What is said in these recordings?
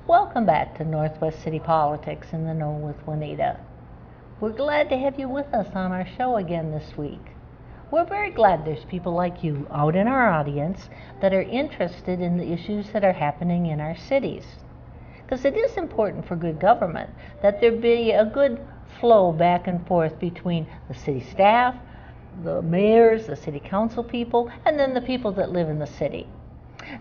Welcome back to Northwest City Politics in the Know with Juanita. We're glad to have you with us on our show again this week. We're very glad there's people like you out in our audience that are interested in the issues that are happening in our cities. Because it is important for good government that there be a good flow back and forth between the city staff, the mayors, the city council people, and then the people that live in the city.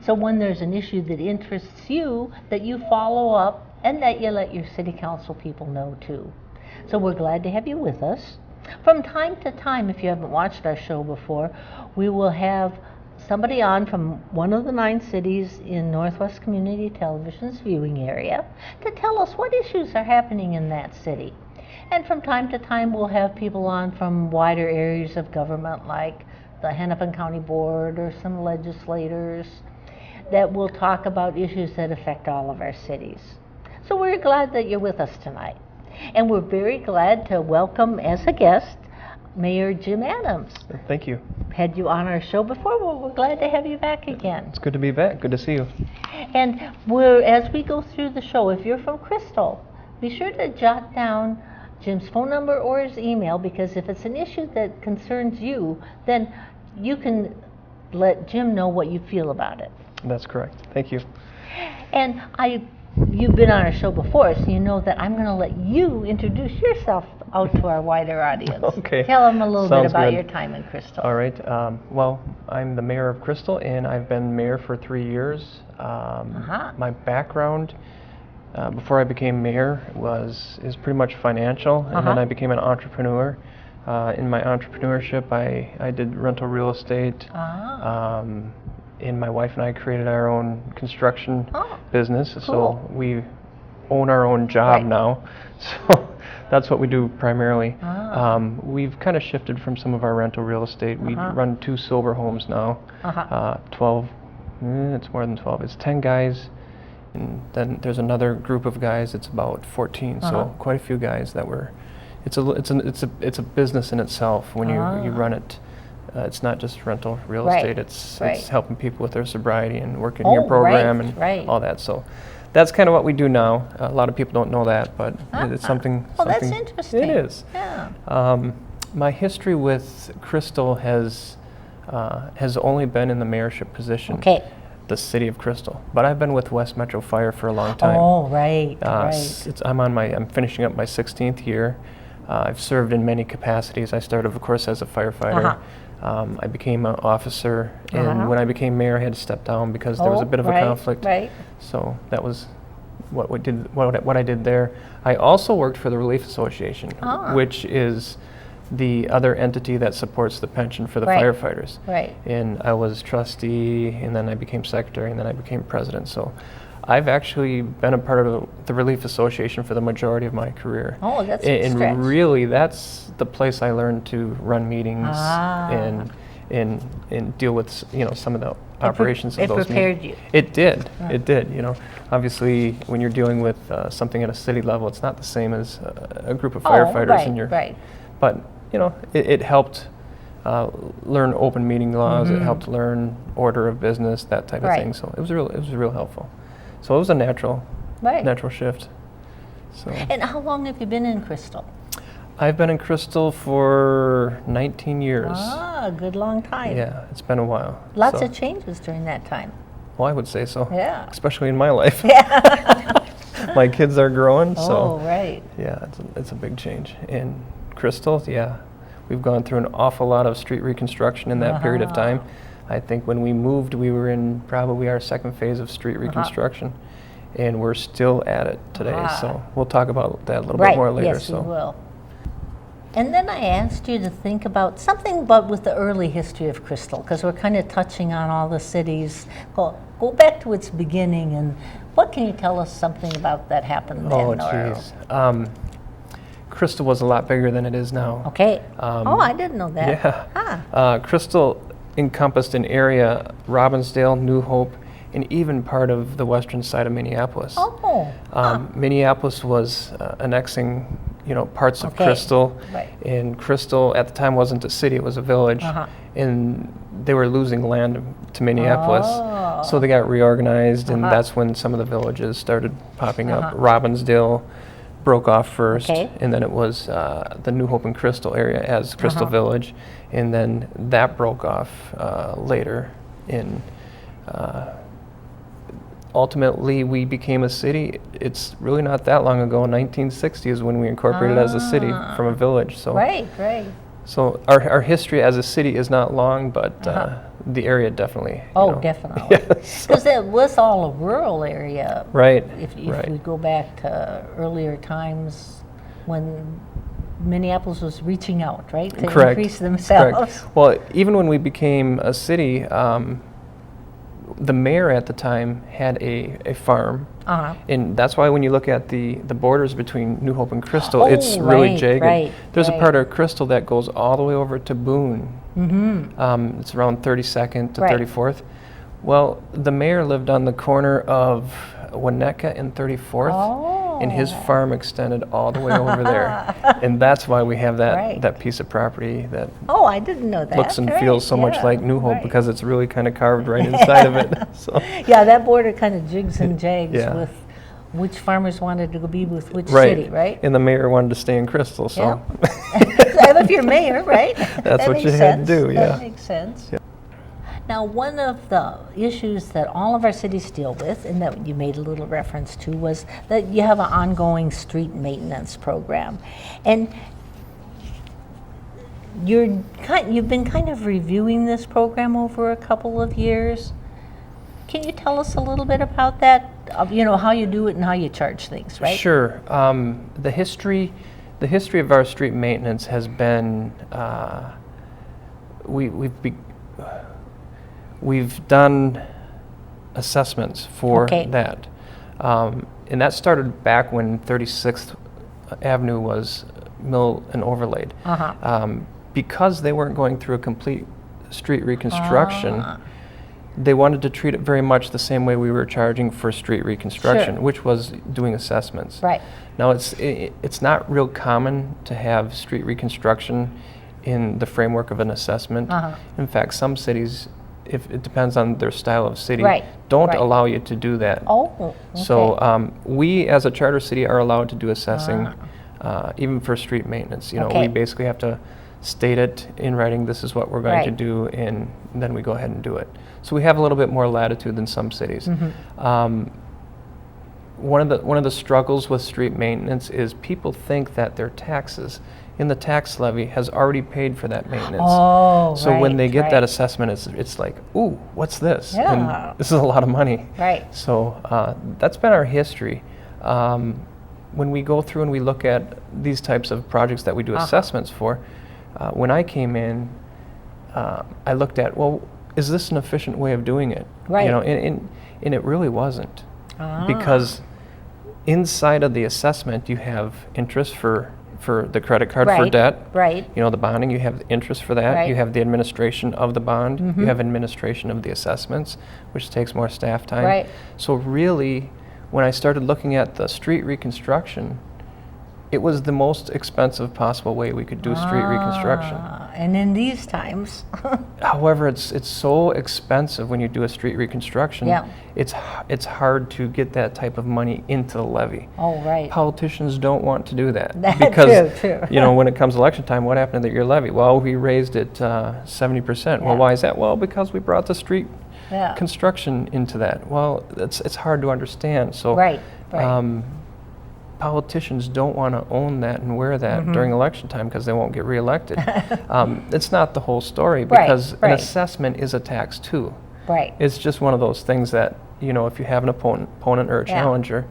So when there's an issue that interests you, that you follow up and that you let your city council people know too. So we're glad to have you with us. From time to time, if you haven't watched our show before, we will have somebody on from one of the 9 cities in Northwest Community Television's viewing area to tell us what issues are happening in that city. And from time to time, we'll have people on from wider areas of government like the Hennepin County Board or some legislators that will talk about issues that affect all of our cities. So we're glad that you're with us tonight. And we're very glad to welcome as a guest Mayor Jim Adams. Thank you. Had you on our show before, well, we're glad to have you back again. It's good to be back. Good to see you. And as we go through the show, if you're from Crystal, be sure to jot down Jim's phone number or his email, because if it's an issue that concerns you, then you can let Jim know what you feel about it. That's correct. Thank you. And you've been on our show before, so you know that I'm going to let you introduce yourself out to our wider audience. Okay. Tell them a little bit about good. your time in Crystal. All right. Well, I'm the mayor of Crystal, and I've been mayor for 3 years. My background before I became mayor is pretty much financial, and then I became an entrepreneur. In my entrepreneurship, I did rental real estate. And my wife and I created our own construction business. Cool. So we own our own job now. So that's what we do primarily. We've kind of shifted from some of our rental real estate. We run 2 sober homes now. 12, it's more than 12. It's 10 guys. And then there's another group of guys. It's about 14. So quite a few guys that it's a business in itself when you run it. It's not just rental real estate. It's helping people with their sobriety and working your program and all that. So that's kind of what we do now. A lot of people don't know that, but it's something. Well, that's interesting. It is. Yeah. My history with Crystal has only been in the mayorship position. Okay. The city of Crystal, but I've been with West Metro Fire for a long time. Oh, right. I'm finishing up my 16th year. I've served in many capacities. I started, of course, as a firefighter. I became an officer, and when I became mayor, I had to step down because there was a bit of a conflict. So that was what I did there. I also worked for the Relief Association, which is the other entity that supports the pension for the firefighters. And I was trustee, and then I became secretary, and then I became president. So I've actually been a part of the Relief Association for the majority of my career. Oh, that's a stretch. And really, that's the place I learned to run meetings and deal with some of the operations of those meetings. It prepared you. It did. It did. Obviously, when you're dealing with something at a city level, it's not the same as a group of firefighters in your. But it helped learn open meeting laws. It helped learn order of business, that type of thing. So it was real helpful. So it was a natural shift. So. And how long have you been in Crystal? I've been in Crystal for 19 years. A good long time. Yeah, it's been a while. Lots of changes during that time. Well, I would say so. Yeah. Especially in my life. Yeah. My kids are growing, so. Oh, right. Yeah, it's a big change. In Crystal, we've gone through an awful lot of street reconstruction in that period of time. I think when we moved, we were in probably our 2nd phase of street reconstruction, and we're still at it today. So we'll talk about that a little bit more later. Yes, we will. And then I asked you to think about something about with the early history of Crystal, because we're kind of touching on all the cities. Go back to its beginning, and what can you tell us something about that happened then? Oh, geez. Crystal was a lot bigger than it is now. Okay. I didn't know that. Yeah. Crystal encompassed an area, Robbinsdale, New Hope, and even part of the western side of Minneapolis. Minneapolis was annexing parts of Crystal. Right. And Crystal at the time wasn't a city, it was a village. And they were losing land to Minneapolis. So they got reorganized, and that's when some of the villages started popping up. Robbinsdale broke off first, and then it was the New Hope and Crystal area as Crystal Village, and then that broke off later. In ultimately, we became a city. It's really not that long ago. 1960 is when we incorporated as a city from a village. So right. So our history as a city is not long, but the area definitely. Definitely. Because it was all a rural area. Right. If we go back to earlier times when Minneapolis was reaching out, right, to increase themselves. Correct. Well, even when we became a city, the mayor at the time had a farm, and that's why when you look at the borders between New Hope and Crystal, it's really jagged. There's a part of Crystal that goes all the way over to Boone. It's around 32nd to 34th. Well, the mayor lived on the corner of Winnetka and 34th, and his farm extended all the way over there. And that's why we have that piece of property that I didn't know that. Looks and feels so much like New Hope because it's really kind of carved right inside of it. So. Yeah, that border kind of jigs and jags with which farmers wanted to be with which city, right? And the mayor wanted to stay in Crystal, so. If you're mayor, right? That's what you had to do, That makes sense. Yeah. Now, one of the issues that all of our cities deal with, and that you made a little reference to, was that you have an ongoing street maintenance program. And you've been kind of reviewing this program over a couple of years. Can you tell us a little bit about that? How you do it and how you charge things, right? Sure. The history of our street maintenance has been we've done assessments for that, and that started back when 36th Avenue was milled and overlaid. Because they weren't going through a complete street reconstruction, they wanted to treat it very much the same way we were charging for street reconstruction, which was doing assessments. Right. Now it's not real common to have street reconstruction in the framework of an assessment. In fact, some cities, if it depends on their style of city, don't allow you to do that. So we as a charter city are allowed to do assessing, even for street maintenance. We basically have to state it in writing, this is what we're going to do, and then we go ahead and do it. So we have a little bit more latitude than some cities. One of the struggles with street maintenance is people think that their taxes in the tax levy has already paid for that maintenance. So when they get that assessment, it's like, ooh, what's this? And this is a lot of money. So that's been our history. When we go through and we look at these types of projects that we do assessments for, when I came in, I looked at, well, is this an efficient way of doing it? And it really wasn't. Because inside of the assessment, you have interest for the credit card for debt. The bonding, you have interest for that. You have the administration of the bond. You have administration of the assessments, which takes more staff time. So really, when I started looking at the street reconstruction, it was the most expensive possible way we could do street reconstruction. And in these times. However, it's so expensive when you do a street reconstruction. It's hard to get that type of money into the levy. Politicians don't want to do that. Because true. When it comes election time, what happened to your levy? Well, we raised it 70%. Well, why is that? Well, because we brought the street construction into that. Well, it's hard to understand. So politicians don't want to own that and wear that during election time because they won't get reelected. It's not the whole story, because an assessment is a tax too. It's just one of those things that, if you have an opponent or a challenger,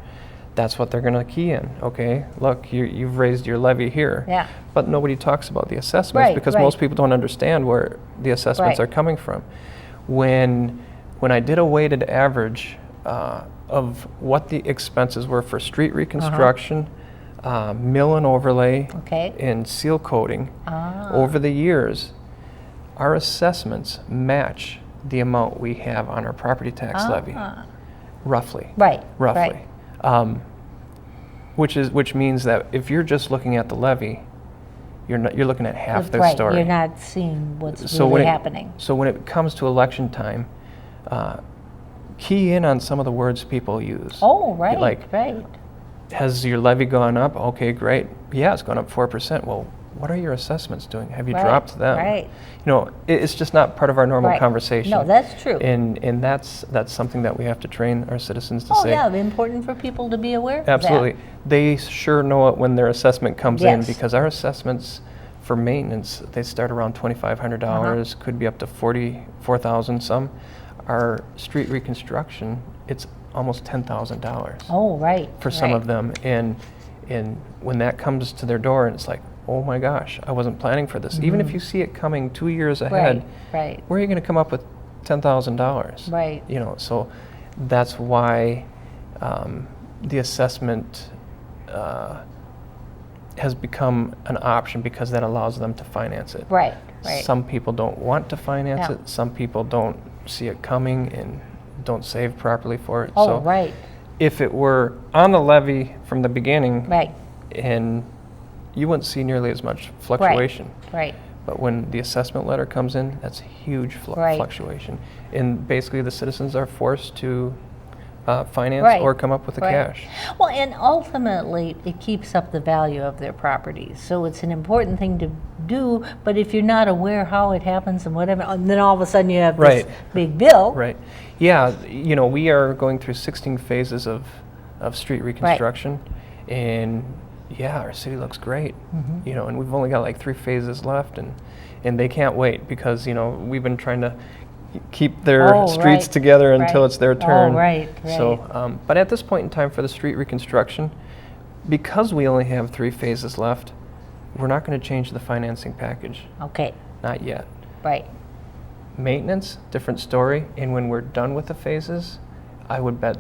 that's what they're going to key in. Okay, look, you've raised your levy here. But nobody talks about the assessments because most people don't understand where the assessments are coming from. When I did a weighted average of what the expenses were for street reconstruction, mill and overlay, and seal coating, over the years, our assessments match the amount we have on our property tax levy, roughly. Roughly. Which means that if you're just looking at the levy, you're looking at half their right. story. You're not seeing what's So really happening. So when it comes to election time, key in on some of the words people use. Oh, right, Like, right. has your levy gone up? Okay, great. Yeah, it's gone up 4%. Well, what are your assessments doing? Have you dropped them? Right. You know, it's just not part of our normal conversation. No, that's true. And that's something that we have to train our citizens to say. Oh, yeah, important for people to be aware of Absolutely. that. They sure know it when their assessment comes in, Yes. because our assessments for maintenance, they start around $2,500, could be up to $44,000 some. Our street reconstruction, it's almost $10,000. Oh, right. For some of them. And when that comes to their door, and it's like, oh my gosh, I wasn't planning for this. Even if you see it coming 2 years ahead, right. where are you going to come up with $10,000? Right. You know, so that's why the assessment has become an option, because that allows them to finance it. Right, right. Some people don't want to finance Yeah. it. Some people don't see it coming and don't save properly for it. Oh, so right. if it were on the levy from the beginning, Right. and you wouldn't see nearly as much fluctuation. Right. But when the assessment letter comes in, that's huge fluctuation. And basically the citizens are forced to finance or come up with the cash. Well, and ultimately, it keeps up the value of their properties. So it's an important thing to do, but if you're not aware how it happens and whatever, and then all of a sudden you have this big bill. Right. Yeah, you know, we are going through 16 phases of street reconstruction, and yeah, our city looks great. You know, and we've only got like 3 phases left, and they can't wait, because, you know, we've been trying to keep their streets together until it's their turn. So, but at this point in time for the street reconstruction, because we only have 3 phases left, we're not going to change the financing package. Okay. Not yet. Right. Maintenance, different story, and when we're done with the phases, I would bet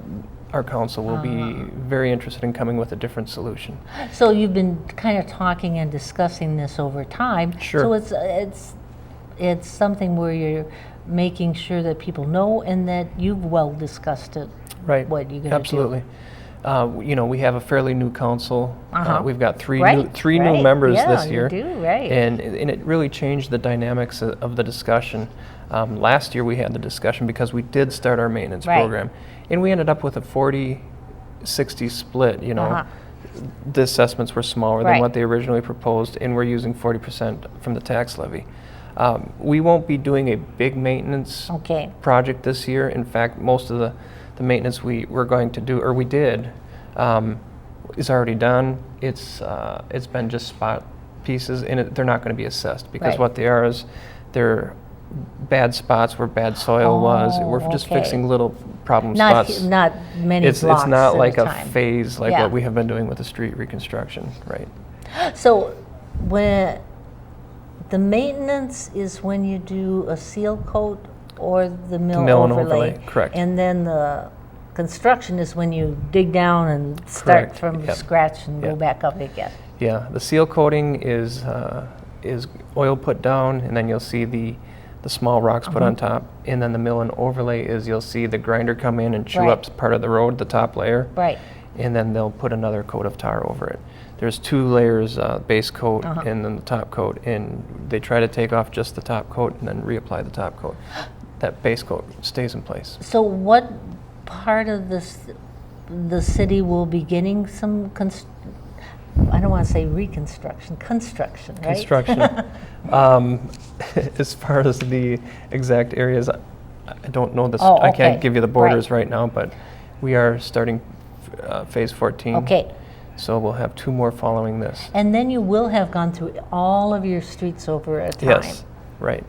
our council will be very interested in coming with a different solution. So you've been kind of talking and discussing this over time. Sure. So it's something where you're making sure that people know, and that you've well discussed it. Right. What you're going to do. Absolutely. You know, we have a fairly new council. We've got three new members this year. You do, right. And it really changed the dynamics of the discussion. Last year we had the discussion because we did start our maintenance program, and we ended up with a 40-60 split. You know, the assessments were smaller than what they originally proposed, and we're using 40% from the tax levy. We won't be doing a big maintenance project this year. In fact, most of the maintenance we're going to do, or we did, is already done. It's been just spot pieces, and they're not going to be assessed, because what they are is they're bad spots where bad soil was. We're just fixing little problem spots. Not many blocks It's not like at a time. phase like what we have been doing with the street reconstruction, right? So when the maintenance is when you do a seal coat or the mill overlay. Correct. And then the construction is when you dig down and start from scratch and go back up again. Yeah, the seal coating is oil put down, and then you'll see the small rocks put on top, and then the mill and overlay is you'll see the grinder come in and chew up part of the road, the top layer. Right. And then they'll put another coat of tar over it. There's 2 layers, base coat and then the top coat, and they try to take off just the top coat and then reapply the top coat. That base coat stays in place. So what part of the city will be getting some I don't want to say reconstruction, construction, right? Construction. As far as the exact areas, I don't know this. I can't give you the borders right now, but we are starting phase 14. Okay. So we'll have 2 more following this. And then you will have gone through all of your streets over a time. Yes, right.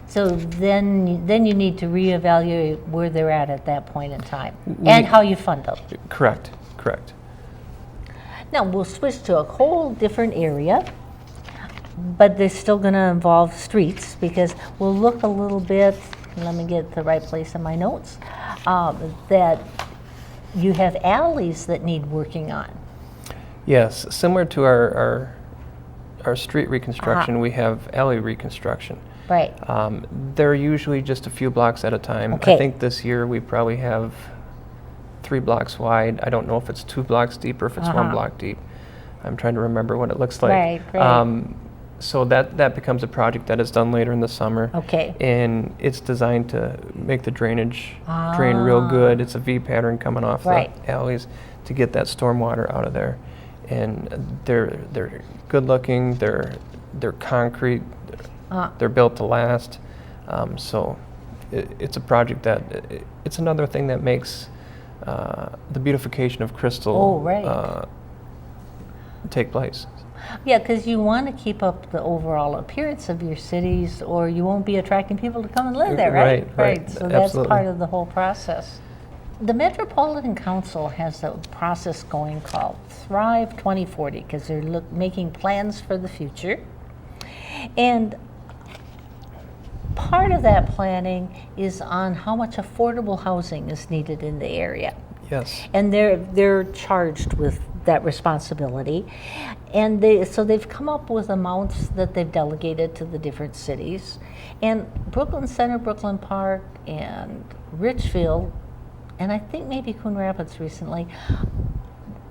So then you need to reevaluate where they're at that point in time, and how you fund them. Correct. Now we'll switch to a whole different area, but they're still going to involve streets, because we'll look a little bit, let me get the right place in my notes, that you have alleys that need working on. Yes, similar to our street reconstruction, we have alley reconstruction. Right. They're usually just a few blocks at a time. I think this year we probably have 3 blocks wide. I don't know if it's 2 blocks deep or if it's 1 block deep. I'm trying to remember what it looks like. Right. So that becomes a project that is done later in the summer. Okay. And it's designed to make the drainage drain real good. It's a V pattern coming off the alleys to get that stormwater out of there. And they're good looking. They're concrete. They're built to last. So it's a project that it's another thing that makes the beautification of Crystal take place. Yeah, because you want to keep up the overall appearance of your cities, or you won't be attracting people to come and live there, right? Right. So that's part of the whole process. The Metropolitan Council has a process going called Thrive 2040, because they're making plans for the future. And part of that planning is on how much affordable housing is needed in the area. Yes. And they're charged with that responsibility. And so they've come up with amounts that they've delegated to the different cities. And Brooklyn Center, Brooklyn Park, and Richfield, and I think maybe Coon Rapids recently,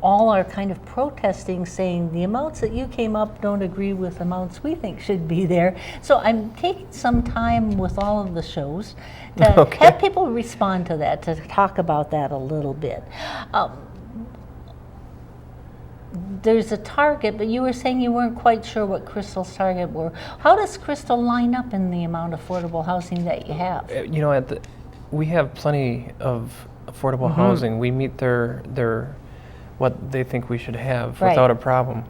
all are kind of protesting, saying the amounts that you came up don't agree with amounts we think should be there. So I'm taking some time with all of the shows to have people respond to that, to talk about that a little bit. There's a target, but you were saying you weren't quite sure what Crystal's target were. How does Crystal line up in the amount of affordable housing that you have? You know, we have plenty of affordable housing. We meet their what they think we should have without a problem.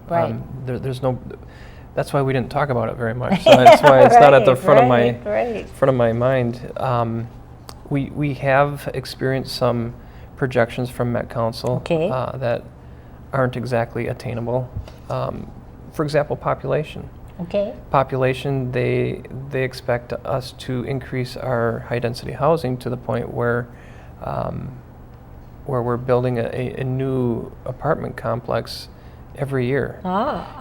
There's no. That's why we didn't talk about it very much. So that's why it's not at the front of my mind. We have experienced some projections from Met Council that aren't exactly attainable. For example, population. Population, they expect us to increase our high density housing to the point where we're building a new apartment complex every year.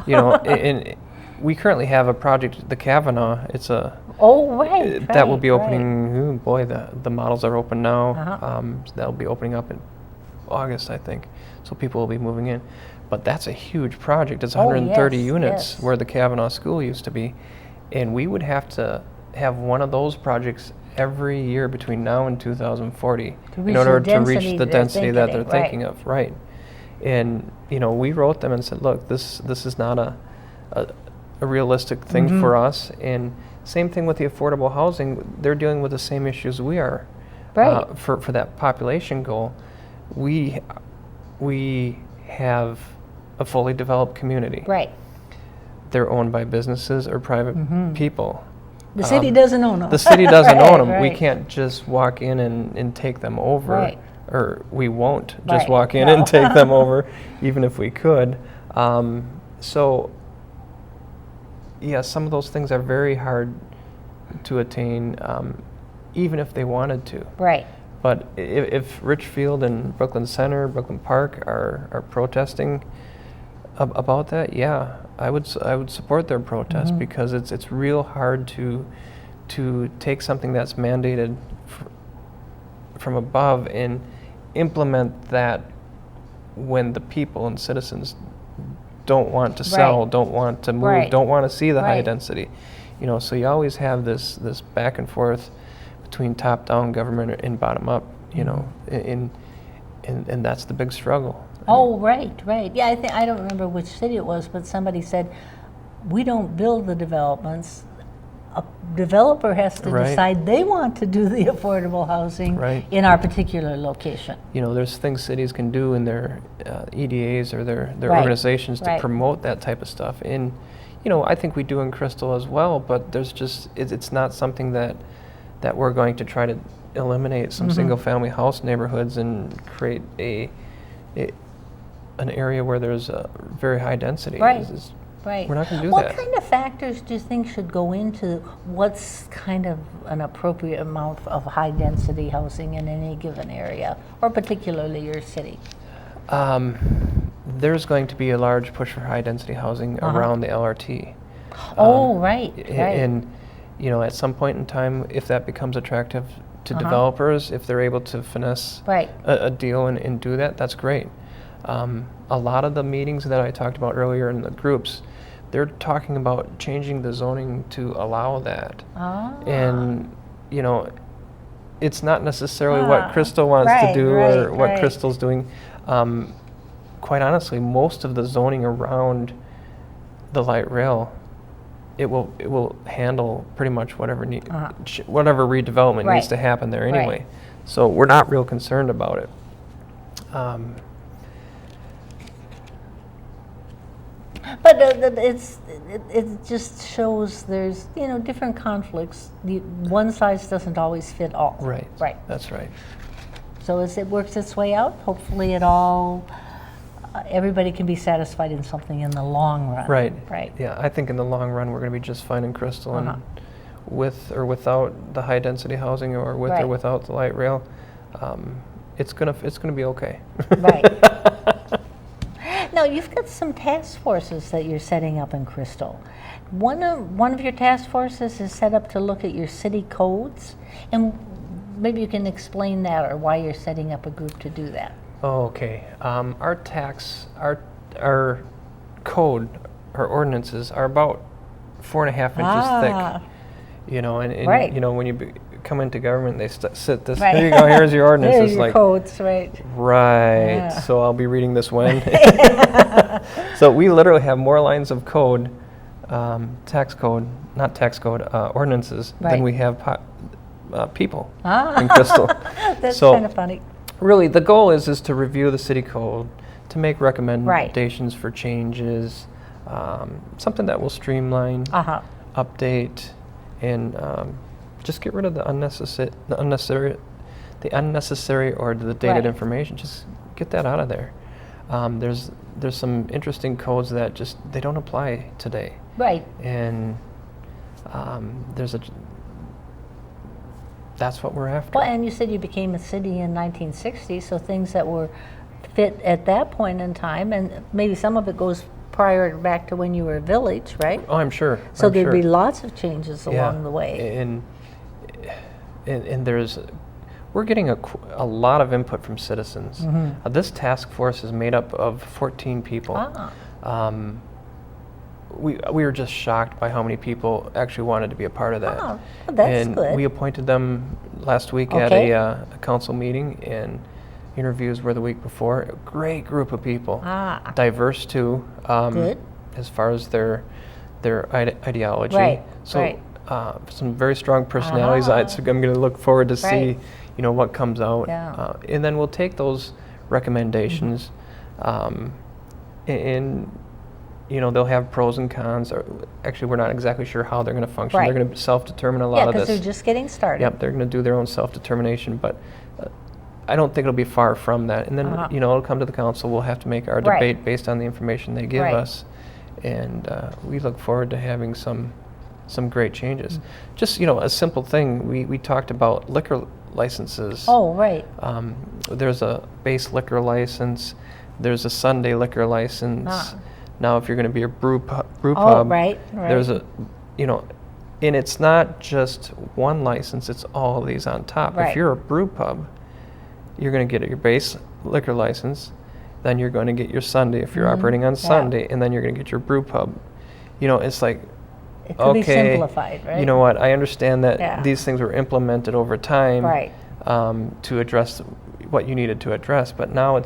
You know, and we currently have a project, the Kavanaugh. It's a that will be opening. Boy, the models are open now. That'll be opening up in August, I think. So people will be moving in. But that's a huge project. It's 130 units where the Kavanaugh School used to be. And we would have to have one of those projects every year between now and 2040 in order to reach the density that they're thinking of. Right. And, you know, we wrote them and said, look, this is not a realistic thing for us. And same thing with the affordable housing. They're dealing with the same issues we are. For that population goal. We have a fully developed community. They're owned by businesses or private people. The city doesn't own them. The city doesn't own them. We can't just walk in and take them over. Or we won't just walk in and take them over, even if we could. So, yeah, some of those things are very hard to attain, even if they wanted to. But if Richfield and Brooklyn Center, Brooklyn Park are protesting about that, yeah, I would support their protest because it's real hard to take something that's mandated from above and implement that when the people and citizens don't want to sell, don't want to move, don't want to see the high density. You know, so you always have this back and forth between top-down government and bottom-up, you know, and that's the big struggle. Yeah, I don't remember which city it was, but somebody said, we don't build the developments. A developer has to decide they want to do the affordable housing in our particular location. You know, there's things cities can do in their EDAs or their organizations to promote that type of stuff. And, you know, I think we do in Crystal as well, but there's just, it's not something that we're going to try to eliminate some single-family house neighborhoods and create an area where there's a very high density. We're not going to do that. What kind of factors do you think should go into what's kind of an appropriate amount of high-density housing in any given area, or particularly your city? There's going to be a large push for high-density housing around the LRT. Right. And you know, at some point in time, if that becomes attractive to developers if they're able to finesse a deal and do that. That's great. A lot of the meetings that I talked about earlier in the groups, they're talking about changing the zoning to allow that. And, you know, it's not necessarily what Crystal wants to do or what Crystal's doing. Quite honestly, most of the zoning around the light rail, it will handle pretty much whatever whatever redevelopment needs to happen there anyway. So we're not real concerned about it. But it just shows there's, you know, different conflicts. One size doesn't always fit all. Right. That's right. So as it works its way out, hopefully everybody can be satisfied in something in the long run. Right. Yeah, I think in the long run we're going to be just fine in Crystal, and with or without the high density housing, or with or without the light rail, it's gonna be okay. Now, you've got some task forces that you're setting up in Crystal. One of your task forces is set up to look at your city codes, and maybe you can explain that, or why you're setting up a group to do that. Oh, okay. Our code, our ordinances are about 4.5 inches thick. You know, and you know, when you come into government, they sit this. Here you go. Here's your ordinance. Here's your codes, right? Yeah. So I'll be reading this when. So we literally have more lines of code, ordinances than we have people in Crystal. That's kind of funny. Really, the goal is to review the city code, to make recommendations for changes, something that will streamline, update, and just get rid of the unnecessary or the dated information. Just get that out of there. There's some interesting codes that just they don't apply today. And that's what we're after. Well, and you said you became a city in 1960, so things that were fit at that point in time, and maybe some of it goes prior back to when you were a village, right? Oh, I'm sure. So there'd be lots of changes along the way. And we're getting a lot of input from citizens. This task force is made up of 14 people. We were just shocked by how many people actually wanted to be a part of that. Oh, that's good. And we appointed them last week at a council meeting, and interviews were the week before. A great group of people, diverse too, as far as their ideology. Some very strong personalities. I'm going to look forward to see, you know, what comes out, and then we'll take those recommendations, and you know, they'll have pros and cons. Or actually, we're not exactly sure how they're going to function. They're going to self-determine a lot of this. Yeah, because they're just getting started. Yep, they're going to do their own self-determination, but I don't think it'll be far from that. And then, you know, it'll come to the council. We'll have to make our debate based on the information they give us, and we look forward to having some great changes. Just, you know, a simple thing. We talked about liquor licenses. There's a base liquor license. There's a Sunday liquor license. Now, if you're going to be a brew pub, there's a, you know, and it's not just one license, it's all of these on top. If you're a brew pub, you're going to get your base liquor license, then you're going to get your Sunday if you're operating on Sunday, and then you're going to get your brew pub. You know, it's like, it could be simplified, right? You know what, I understand that these things were implemented over time to address what you needed to address, but now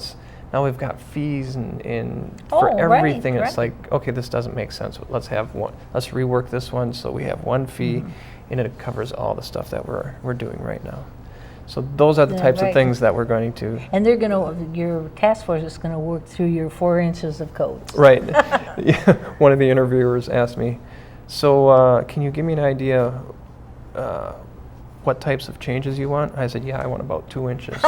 we've got fees and for everything. It's like, okay, this doesn't make sense. Let's rework this one so we have one fee, and it covers all the stuff that we're doing right now. So those are the types of things that we're going to. And your task force is going to work through your 4 inches of codes. Right. One of the interviewers asked me, so can you give me an idea what types of changes you want? I said, I want about 2 inches.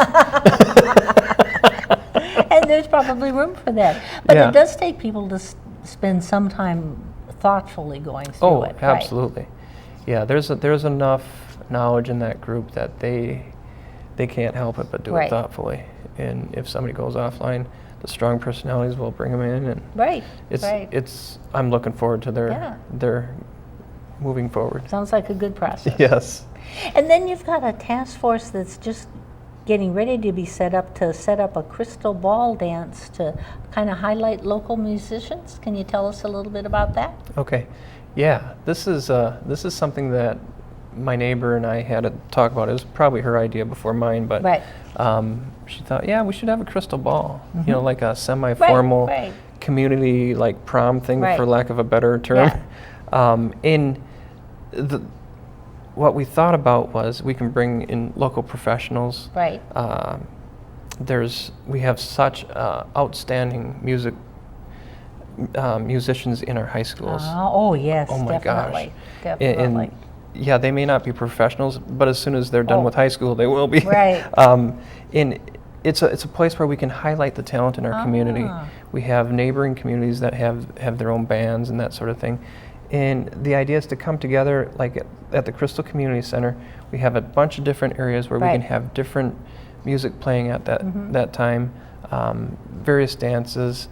And there's probably room for that. But it does take people to spend some time thoughtfully going through it. Oh, absolutely. Yeah, there's enough knowledge in that group that they can't help it but do it thoughtfully. And if somebody goes offline, the strong personalities will bring them in. And I'm looking forward to their moving forward. Sounds like a good process. Yes. And then you've got a task force that's just getting ready to be set up a crystal ball dance to kind of highlight local musicians. Can you tell us a little bit about that? Okay, yeah, this is something that my neighbor and I had to talk about. It was probably her idea before mine, but Right. She thought, yeah, we should have a crystal ball, Mm-hmm. you know, like a semi-formal Right. community, like prom thing, Right. for lack of a better term. What we thought about was we can bring in local professionals. Right. We have such outstanding musicians in our high schools. Oh yes, Oh my definitely. gosh. Definitely. Yeah, they may not be professionals, but as soon as they're done Oh. with high school, they will be. Right. It's a place where we can highlight the talent in our community. Ah. We have neighboring communities that have their own bands and that sort of thing. And the idea is to come together, like at the Crystal Community Center. We have a bunch of different areas where we can Right. have different music playing at Mm-hmm. that time, various dances,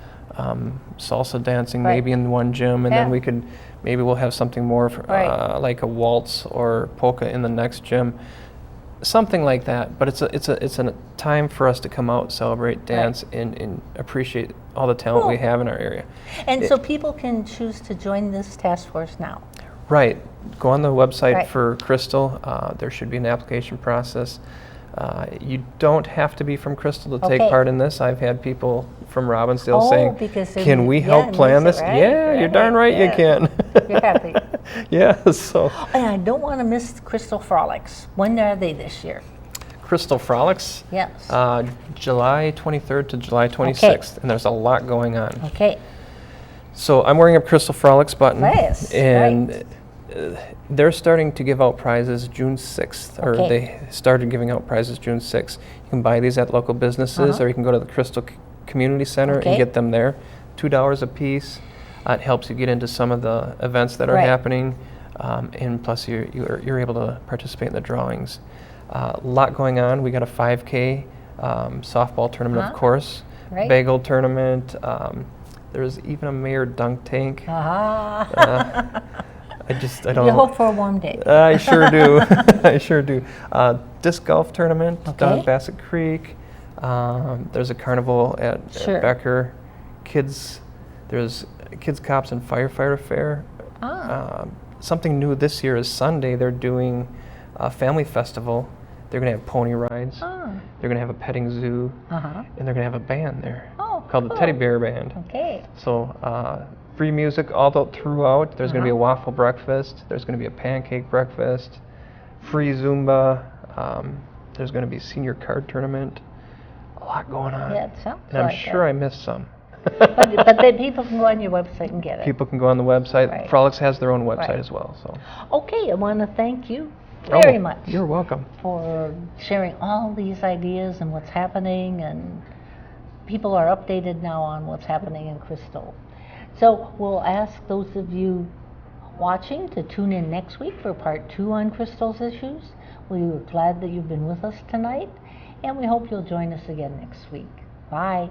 salsa dancing Right. maybe in one gym, and Yeah. then maybe we'll have something more Right. like a waltz or polka in the next gym, something like that. But it's a time for us to come out, celebrate, dance, and appreciate all the talent we Cool. have in our area. And so people can choose to join this task force now. Right. Go on the website Right. for Crystal. There should be an application process. You don't have to be from Crystal to take Okay. part in this. I've had people from Robbinsdale Oh, saying, because they "Can need- we yeah, help it plan needs this?" it, right? Yeah, you're darn right you Yeah. can. You're happy. Yeah, so And I don't want to miss Crystal Frolics. When are they this year? Crystal Frolics, Yes. July 23rd to July 26th, and there's a lot going on. Okay. So I'm wearing a Crystal Frolics button, Nice, and right. they're starting to give out prizes June 6th, or Okay. they started giving out prizes June 6th. You can buy these at local businesses, or you can go to the Crystal Community Center Okay. and get them there. $2 a piece. It helps you get into some of the events that are Right. happening, and plus you're able to participate in the drawings. A lot going on. We got a 5K softball tournament, of course, Right. bagel tournament. There's even a mayor dunk tank. Ah. I don't. You hope for a warm day. I sure do. I sure do. Disc golf tournament down Okay. at Bassett Creek. There's a carnival at Sure. Becker. There's Kids Cops and Firefighter Fair. Something new this year is Sunday. They're doing a family festival. They're going to have pony rides. They're going to have a petting zoo, Uh-huh. and they're going to have a band there Oh, called the cool. Teddy Bear Band. Okay. So free music throughout. There's going to be a waffle breakfast. There's going to be a pancake breakfast. Free Zumba. There's going to be senior card tournament. A lot going on. Yeah, it sounds And I'm like sure it. I missed some. But then people can go on your website and get it. People can go on the website. Right. Frolics has their own website Right. as well. So Okay, I want to thank you very much You're welcome. for sharing all these ideas and what's happening, and people are updated now on what's happening in Crystal. So we'll ask those of you watching to tune in next week for part 2 on Crystal's issues. We are glad that you've been with us tonight, and we hope you'll join us again next week. Bye.